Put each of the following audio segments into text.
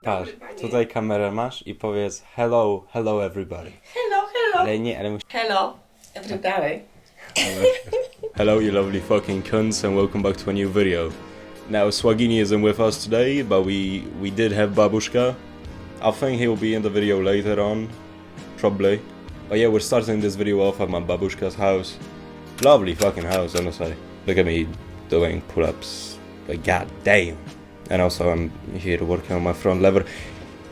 Patrz, tutaj kamerę masz i powiedz hello, hello everybody. Hello, hello. Ale nie, ale musisz... Hello, everybody. Hello you lovely fucking cunts and welcome back to a new video. Now Swagini isn't with us today, but we did have Babushka. I think he'll be in the video later on, probably. But yeah, we're starting this video off at my Babushka's house. Lovely fucking house, honestly. Look at me doing pull-ups, like god damn. And also I'm here working on my front lever.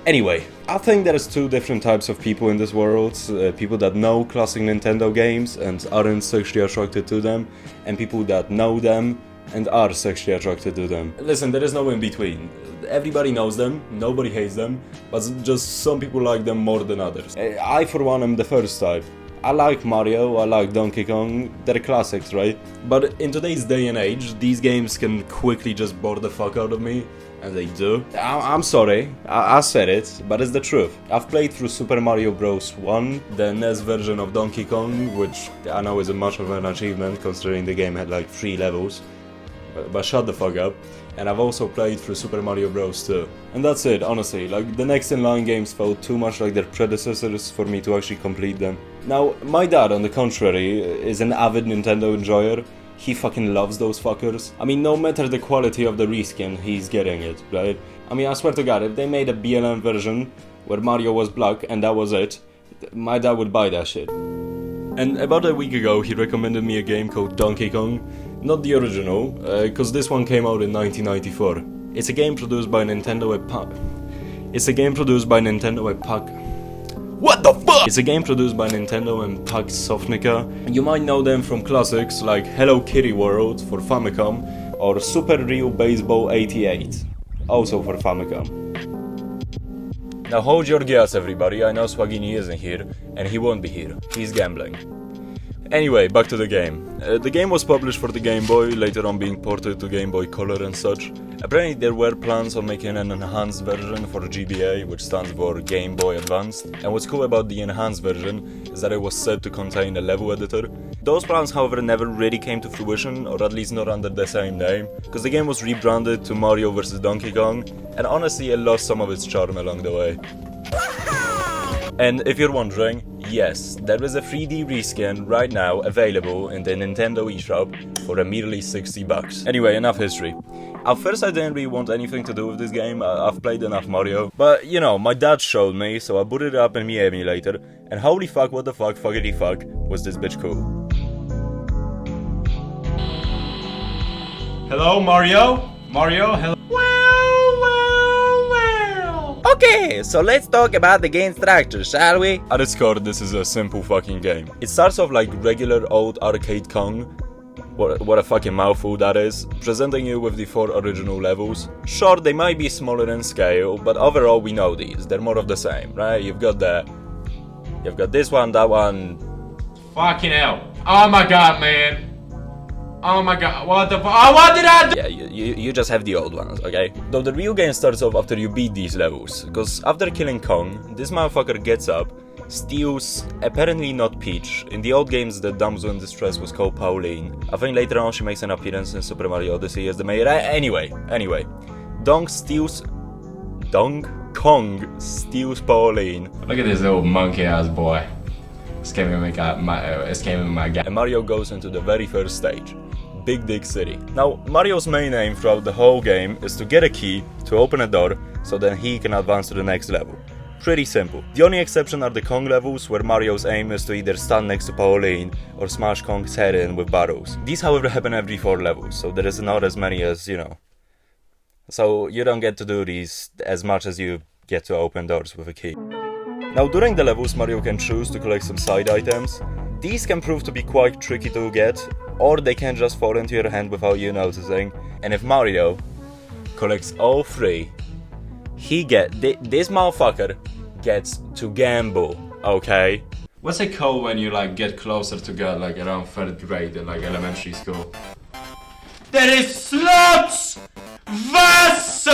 Anyway, I think there's two different types of people in this world. People that know classic Nintendo games and aren't sexually attracted to them, and people that know them and are sexually attracted to them. Listen, there is no in between. Everybody knows them, nobody hates them, but just some people like them more than others. I for one am the first type. I like Mario, I like Donkey Kong, they're classics, right? But in today's day and age, these games can quickly just bore the fuck out of me, and they do. I'm sorry, I said it, but it's the truth. I've played through Super Mario Bros. 1, the NES version of Donkey Kong, which I know isn't much of an achievement considering the game had like 3 levels. But shut the fuck up. And I've also played through Super Mario Bros. 2. And that's it, honestly. Like, the next in line games felt too much like their predecessors for me to actually complete them. Now, my dad, on the contrary, is an avid Nintendo enjoyer. He fucking loves those fuckers. I mean, no matter the quality of the reskin, he's getting it, right? I mean, I swear to God, if they made a BLM version where Mario was black and that was it, my dad would buy that shit. And about a week ago, he recommended me a game called Donkey Kong. Not the original, because this one came out in 1994. It's a game produced by Nintendo What the fuck?! It's a game produced by Nintendo and Pax Softnica. You might know them from classics like Hello Kitty World for Famicom or Super Real Baseball 88, also for Famicom. Now hold your gas everybody, I know Swagini isn't here, and he won't be here, he's gambling. Anyway, back to the game. The game was published for the Game Boy, later on being ported to Game Boy Color and such. Apparently there were plans on making an enhanced version for GBA, which stands for Game Boy Advanced. And what's cool about the enhanced version is that it was said to contain a level editor. Those plans, however, never really came to fruition, or at least not under the same name, because the game was rebranded to Mario vs Donkey Kong, and honestly it lost some of its charm along the way. And if you're wondering, yes, there is a 3D reskin right now available in the Nintendo eShop for a merely $60. Anyway, enough history. At first I didn't really want anything to do with this game, I've played enough Mario. But, you know, my dad showed me, so I booted it up in my emulator, and holy fuck, what the fuck, fuckity fuck, was this bitch cool. Hello, Mario? Mario, hello? Okay, so let's talk about the game structure, shall we? At its core, this is a simple fucking game. It starts off like regular old arcade Kong. What a fucking mouthful that is. Presenting you with the 4 original levels. Sure, they might be smaller in scale, but overall we know these. They're more of the same, right? You've got this one, that one. Fucking hell. Oh my god, man. Oh my god, what the fuck? Oh, what did I do? Yeah, you just have the old ones, okay? Though the real game starts off after you beat these levels, because after killing Kong, this motherfucker gets up, steals, apparently not Peach. In the old games, the damsel in distress was called Pauline. I think later on she makes an appearance in Super Mario Odyssey as the mayor. Anyway. Kong steals Pauline. Look at this little monkey ass boy. Escaping my guy. And Mario goes into the very first stage. Big Dig City. Now, Mario's main aim throughout the whole game is to get a key to open a door so then he can advance to the next level. Pretty simple. The only exception are the Kong levels where Mario's aim is to either stand next to Pauline or smash Kong's head in with barrels. These however happen every 4 levels, so there is not as many as, you know. So you don't get to do these as much as you get to open doors with a key. Now during the levels Mario can choose to collect some side items. These can prove to be quite tricky to get, or they can just fall into your hand without you noticing. And if Mario collects all 3, this motherfucker gets to gamble, okay? What's it called when you like get closer to God, like around 3rd grade in like elementary school? There is slots! Was!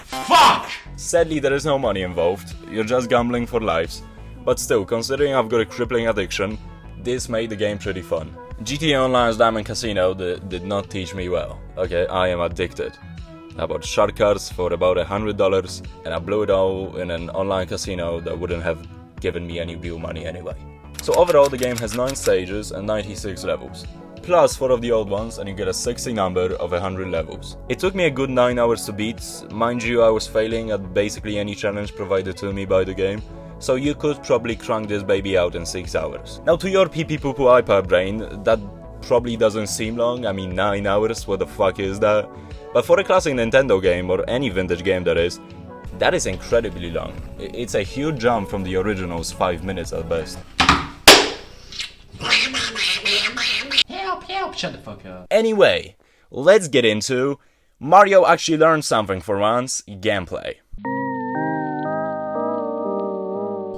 Fuck! Sadly there is no money involved, you're just gambling for lives. But still, considering I've got a crippling addiction, this made the game pretty fun. GTA Online's Diamond Casino did not teach me well. Okay, I am addicted. I bought shark cards for about $100 and I blew it all in an online casino that wouldn't have given me any real money anyway. So overall the game has 9 stages and 96 levels. Plus 4 of the old ones and you get a sexy number of 100 levels. It took me a good 9 hours to beat. Mind you, I was failing at basically any challenge provided to me by the game. So you could probably crank this baby out in 6 hours. Now to your pee-pee-poo-poo iPad brain, that probably doesn't seem long. I mean 9 hours, what the fuck is that? But for a classic Nintendo game, or any vintage game that is incredibly long. It's a huge jump from the original's 5 minutes at best. Help, shut the fuck up. Anyway, let's get into Mario Actually Learned Something for Once gameplay.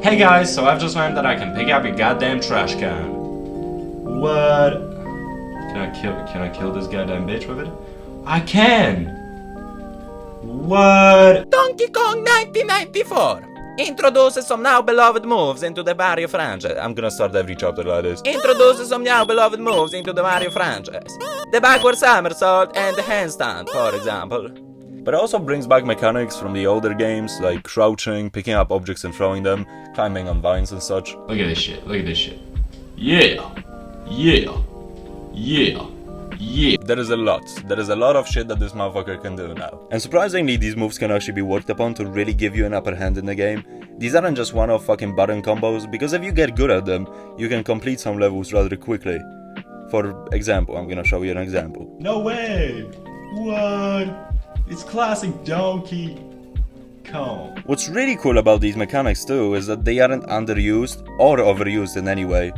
Hey guys, so I've just learned that I can pick up a goddamn trash can. What? Can I kill this goddamn bitch with it? I can! What? Donkey Kong 1994 introduces some now beloved moves into the Mario franchise. I'm gonna start every chapter like this. Introduces some now beloved moves into the Mario franchise. The backward somersault and the handstand, for example. But it also brings back mechanics from the older games, like crouching, picking up objects and throwing them, climbing on vines and such. Look at this shit, look at this shit. Yeah! Yeah! Yeah! Yeah! There is a lot of shit that this motherfucker can do now. And surprisingly, these moves can actually be worked upon to really give you an upper hand in the game. These aren't just one-off fucking button combos, because if you get good at them, you can complete some levels rather quickly. For example, I'm gonna show you an example. No way! What? It's classic Donkey Kong. What's really cool about these mechanics too is that they aren't underused or overused in any way.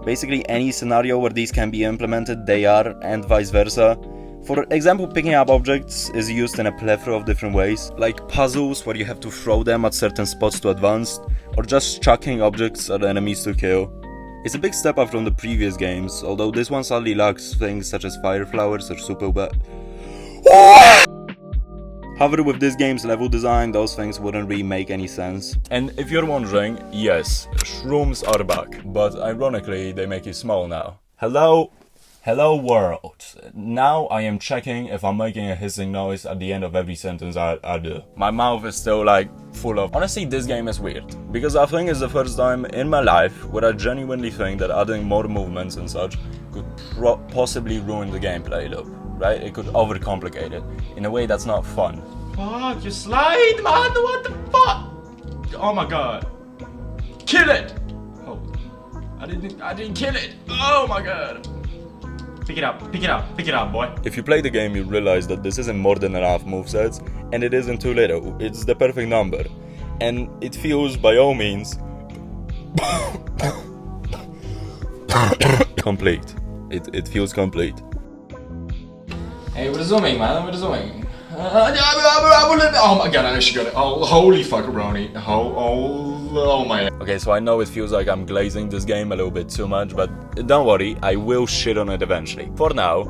Basically any scenario where these can be implemented, they are, and vice versa. For example, picking up objects is used in a plethora of different ways, like puzzles where you have to throw them at certain spots to advance, or just chucking objects at enemies to kill. It's a big step up from the previous games, although this one sadly lacks things such as fire flowers or super However, with this game's level design, those things wouldn't really make any sense. And if you're wondering, yes, shrooms are back, but ironically, they make you small now. Hello world. Now I am checking if I'm making a hissing noise at the end of every sentence I do. My mouth is still like full of... Honestly, this game is weird, because I think it's the first time in my life where I genuinely think that adding more movements and such could possibly ruin the gameplay loop. Right? It could overcomplicate it in a way that's not fun. Fuck, you slide, man! What the fuck? Oh my god. Kill it! Oh. I didn't kill it! Oh my god. Pick it up, boy. If you play the game, you realize that this isn't more than enough movesets, and it isn't too little. It's the perfect number. And it feels, by all means, complete. It feels complete. Hey, we're zooming, man, we're zooming. Oh my god, I actually got it. Oh, holy fuckaroni. Oh my. Okay, so I know it feels like I'm glazing this game a little bit too much, but don't worry, I will shit on it eventually. For now,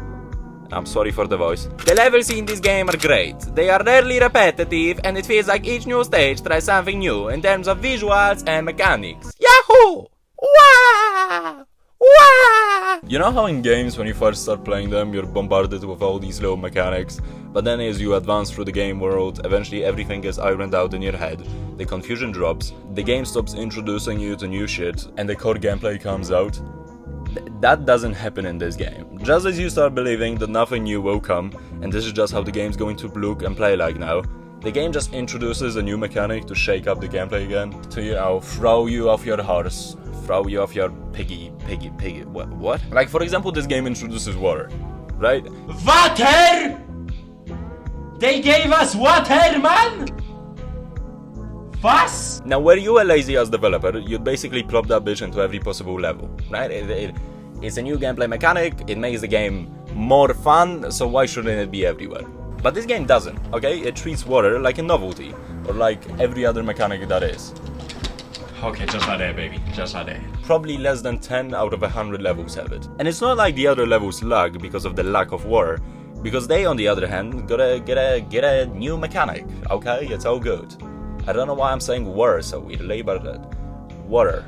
I'm sorry for the voice. The levels in this game are great. They are rarely repetitive, and it feels like each new stage tries something new in terms of visuals and mechanics. Yahoo! Wow! Wow! You know how in games when you first start playing them, you're bombarded with all these little mechanics, but then as you advance through the game world, eventually everything gets ironed out in your head, the confusion drops, the game stops introducing you to new shit, and the core gameplay comes out? That doesn't happen in this game. Just as you start believing that nothing new will come, and this is just how the game's going to look and play like now, the game just introduces a new mechanic to shake up the gameplay again, to, you know, throw you off your horse, throw you off your piggy, what? Like, for example, this game introduces water, right? Water! They gave us water, man! Was? Now, were you a lazy-ass developer, you'd basically plop that bitch into every possible level, right? It's a new gameplay mechanic, it makes the game more fun, so why shouldn't it be everywhere? But this game doesn't, okay? It treats water like a novelty, or like every other mechanic that is. Okay, just like that, baby. Just like that. Probably less than 10 out of 100 levels have it. And it's not like the other levels lag because of the lack of water, because they, on the other hand, gotta get a new mechanic, okay? It's all good. I don't know why I'm saying water so weirdly, but water.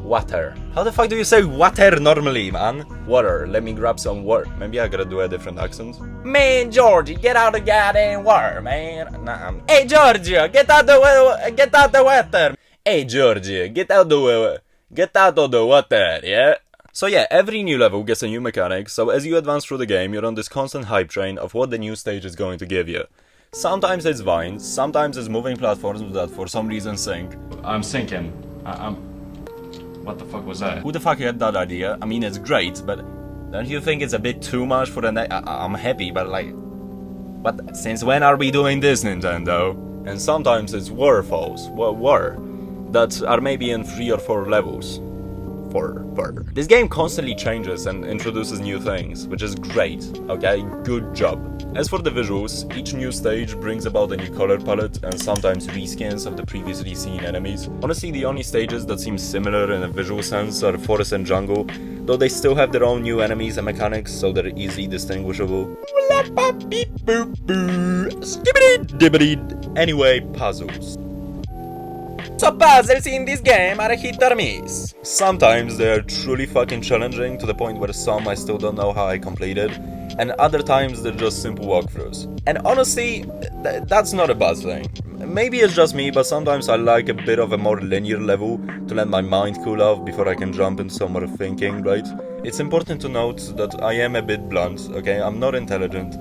Water. How the fuck do you say water normally, man? Water. Let me grab some water. Maybe I gotta do a different accent. Man, Georgie, get out of the goddamn water, man. Nah, hey, Georgie, get out the water. Hey, Georgie, get out of the water, yeah? So yeah, every new level gets a new mechanic, so as you advance through the game, you're on this constant hype train of what the new stage is going to give you. Sometimes it's vines, sometimes it's moving platforms that for some reason sink. I'm sinking. What the fuck was that? Who the fuck had that idea? I mean, it's great, but don't you think it's a bit too much for the I'm happy, but like... But since when are we doing this, Nintendo? And sometimes it's waterfalls, that are maybe in 3 or 4 levels. This game constantly changes and introduces new things, which is great, okay? Good job. As for the visuals, each new stage brings about a new color palette and sometimes reskins of the previously seen enemies. Honestly, the only stages that seem similar in a visual sense are Forest and Jungle, though they still have their own new enemies and mechanics, so they're easily distinguishable. Anyway, puzzles. So puzzles in this game are a hit or miss. Sometimes they are truly fucking challenging to the point where some I still don't know how I completed, and other times they're just simple walkthroughs. And honestly, that's not a bad thing. Maybe it's just me, but sometimes I like a bit of a more linear level to let my mind cool off before I can jump into some more thinking, right? It's important to note that I am a bit blunt, okay? I'm not intelligent.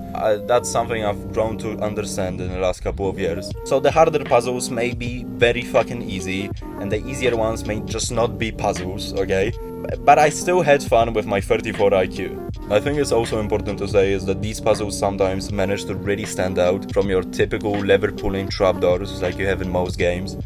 That's something I've grown to understand in the last couple of years. So the harder puzzles may be very fucking easy, and the easier ones may just not be puzzles, okay? But I still had fun with my 34 IQ. I think it's also important to say is that these puzzles sometimes manage to really stand out from your typical lever pulling trapdoors like you have in most games.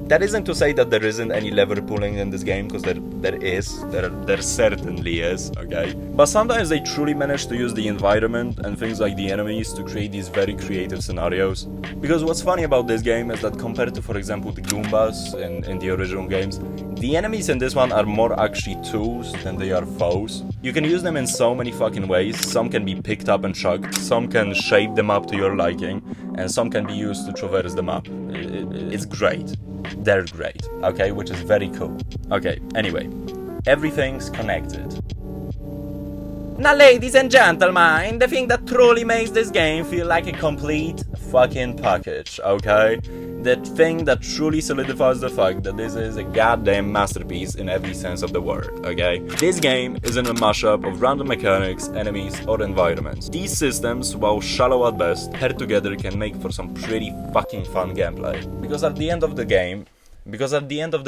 That isn't to say that there isn't any lever pulling in this game, because there certainly is, okay? But sometimes they truly manage to use the environment and things like the enemies to create these very creative scenarios. Because what's funny about this game is that compared to, for example, the Goombas in the original games, the enemies in this one are more actually tools than they are foes. You can use them in so many fucking ways. Some can be picked up and chucked, some can shape them up to your liking, and some can be used to traverse the map. It's great. They're great, okay, which is very cool. Okay, anyway, everything's connected. Now, ladies and gentlemen, the thing that truly makes this game feel like a complete fucking package, okay? The thing that truly solidifies the fact that this is a goddamn masterpiece in every sense of the word, okay? This game isn't a mashup of random mechanics, enemies, or environments. These systems, while shallow at best, paired together can make for some pretty fucking fun gameplay. Because at the end of the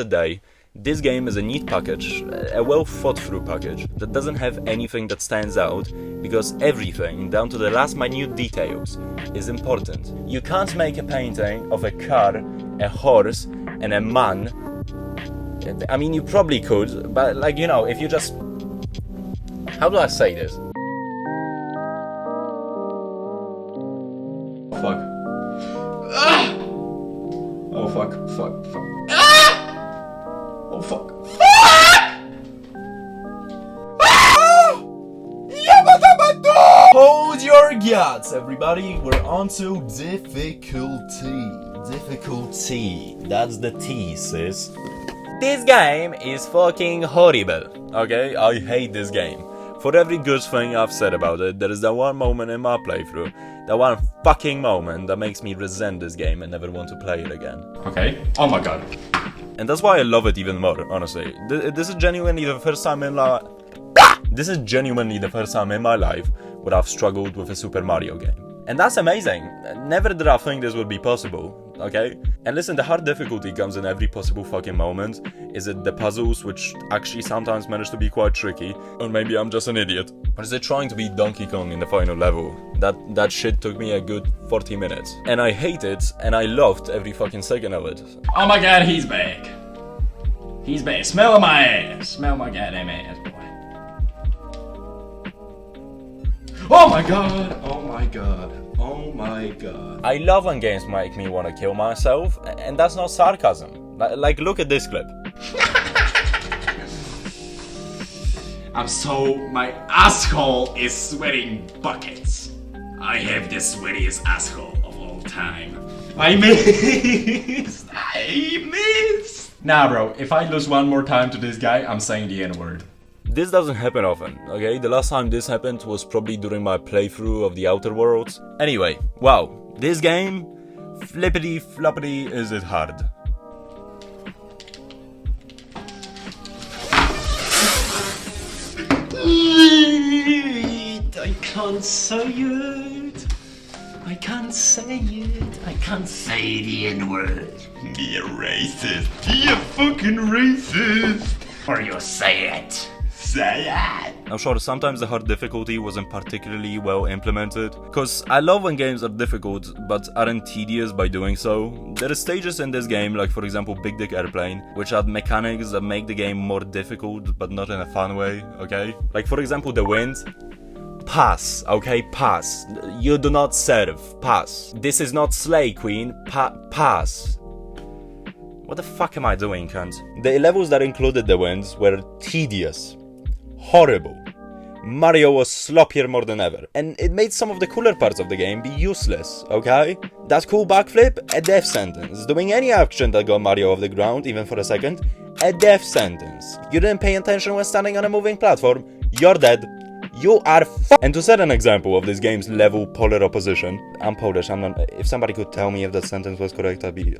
day, this game is a neat package, a well thought through package that doesn't have anything that stands out, because everything, down to the last minute details, is important. You can't make a painting of a car, a horse, and a man. I mean, you probably could, but like, you know, if you just... How do I say this? Fuck. Ah! Oh fuck. Ah! Oh fuck. Hold your guts, everybody. We're on to difficulty. Difficulty. That's the T, sis. This game is fucking horrible. Okay, I hate this game. For every good thing I've said about it, there is that one moment in my playthrough, that one fucking moment that makes me resent this game and never want to play it again. Okay. Oh my god. And that's why I love it even more, honestly. This is genuinely the first time in life where I've struggled with a Super Mario game. And that's amazing. Never did I think this would be possible, okay? And listen, the hard difficulty comes in every possible fucking moment. Is it the puzzles, which actually sometimes manage to be quite tricky? Or maybe I'm just an idiot. Or is it trying to be Donkey Kong in the final level? That shit took me a good 40 minutes. And I hate it, and I loved every fucking second of it. Oh my god, he's back. He's back. Smell my ass. Smell my goddamn ass, boy. Oh my god. Oh my god. Oh my god. I love when games make me want to kill myself, and that's not sarcasm. Like, look at this clip. My asshole is sweating buckets. I have the sweatiest asshole of all time. I missed. Nah, bro, if I lose one more time to this guy, I'm saying the N-word. This doesn't happen often, okay? The last time this happened was probably during my playthrough of the Outer Worlds. Anyway, wow, this game, flippity floppity is it hard. I can't say it. I can't say it. I can't say the N-word. Be a racist. Be a fucking racist. Or you say it. Say it. I'm sure sometimes the hard difficulty wasn't particularly well implemented, cause I love when games are difficult but aren't tedious by doing so. There are stages in this game, like for example Big Dick Airplane, which add mechanics that make the game more difficult but not in a fun way, okay? Like for example the wind. Pass, okay, pass. You do not serve, pass. This is not Slay Queen, pass. What the fuck am I doing, cunt? The levels that included the winds were tedious. Horrible. Mario was sloppier more than ever, and it made some of the cooler parts of the game be useless, okay? That cool backflip, a death sentence. Doing any action that got Mario off the ground, even for a second, a death sentence. You didn't pay attention when standing on a moving platform, you're dead. You are And to set an example of this game's level polar opposition, I'm Polish, I'm not. If somebody could tell me if that sentence was correct, I'd be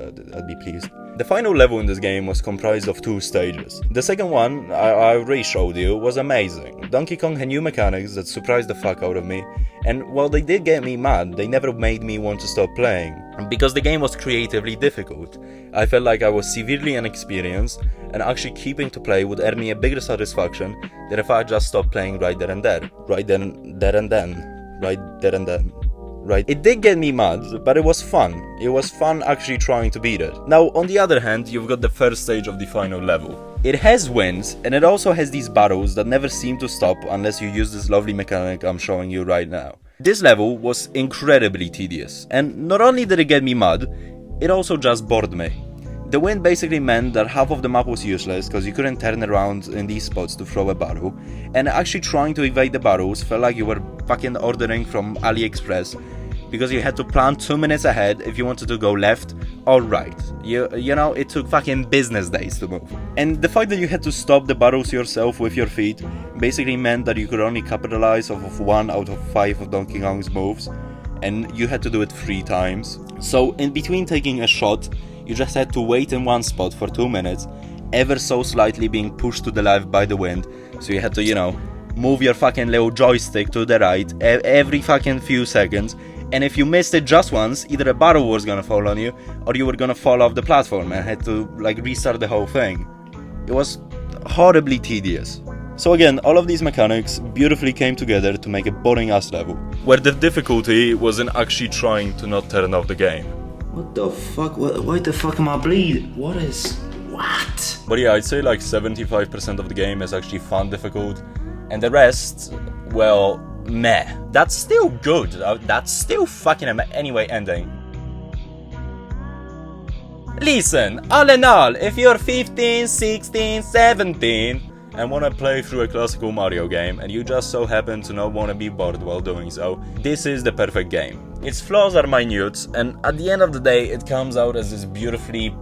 pleased. The final level in this game was comprised of 2 stages. The second one, I already showed you, was amazing. Donkey Kong had new mechanics that surprised the fuck out of me, and while they did get me mad, they never made me want to stop playing. Because the game was creatively difficult. I felt like I was severely inexperienced, and actually keeping to play would earn me a bigger satisfaction than if I just stopped playing right there and there. Right there and then. Right there and then. Right. It did get me mad, but it was fun. It was fun actually trying to beat it. Now, on the other hand, you've got the first stage of the final level. It has winds, and it also has these battles that never seem to stop unless you use this lovely mechanic I'm showing you right now. This level was incredibly tedious, and not only did it get me mad, it also just bored me. The wind basically meant that half of the map was useless because you couldn't turn around in these spots to throw a barrel, and actually trying to evade the barrels felt like you were fucking ordering from AliExpress because you had to plan 2 minutes ahead if you wanted to go left or right. You know, it took fucking business days to move. And the fact that you had to stop the barrels yourself with your feet basically meant that you could only capitalize off of 1 out of 5 of Donkey Kong's moves, and you had to do it 3 times. So in between taking a shot, you just had to wait in one spot for 2 minutes, ever so slightly being pushed to the left by the wind, so you had to, you know, move your fucking little joystick to the right every fucking few seconds, and if you missed it just once, either a barrel was gonna fall on you, or you were gonna fall off the platform and had to, like, restart the whole thing. It was horribly tedious. So again, all of these mechanics beautifully came together to make a boring-ass level, where the difficulty was in actually trying to not turn off the game. What the fuck? Why the fuck am I bleeding? What? But yeah, I'd say like 75% of the game is actually fun difficult, and the rest, well, meh. That's still good. That's still fucking anyway, ending. Listen, all in all, if you're 15, 16, 17 and want to play through a classical Mario game and you just so happen to not want to be bored while doing so, this is the perfect game. Its flaws are minute, and at the end of the day it comes out as this beautifully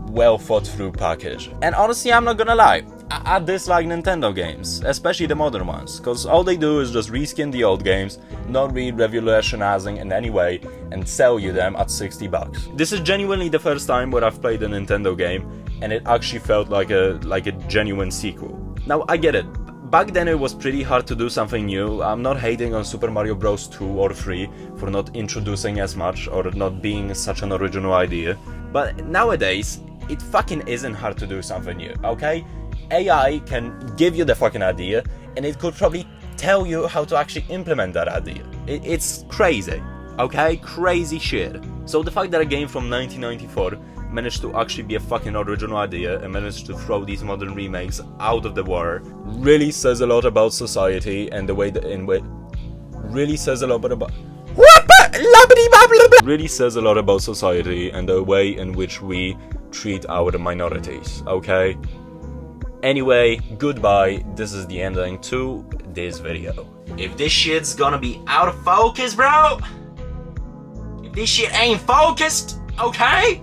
well thought through package. And honestly, I'm not gonna lie, I dislike Nintendo games, especially the modern ones, cause all they do is just reskin the old games, not really revolutionizing in any way, and sell you them at $60. This is genuinely the first time where I've played a Nintendo game and it actually felt like a genuine sequel. Now I get it, back then it was pretty hard to do something new. I'm not hating on Super Mario Bros. 2 or 3 for not introducing as much or not being such an original idea, but nowadays it fucking isn't hard to do something new, okay? AI can give you the fucking idea, and it could probably tell you how to actually implement that idea. It's crazy, okay? Crazy shit. So the fact that a game from 1994 managed to actually be a fucking original idea and managed to throw these modern remakes out of the water really says a lot about society and the way that really says a lot about really says a lot about society and the way in which we treat our minorities, okay? Anyway, goodbye, this is the ending to this video. If this shit's gonna be out of focus, bro, if this shit ain't focused, okay?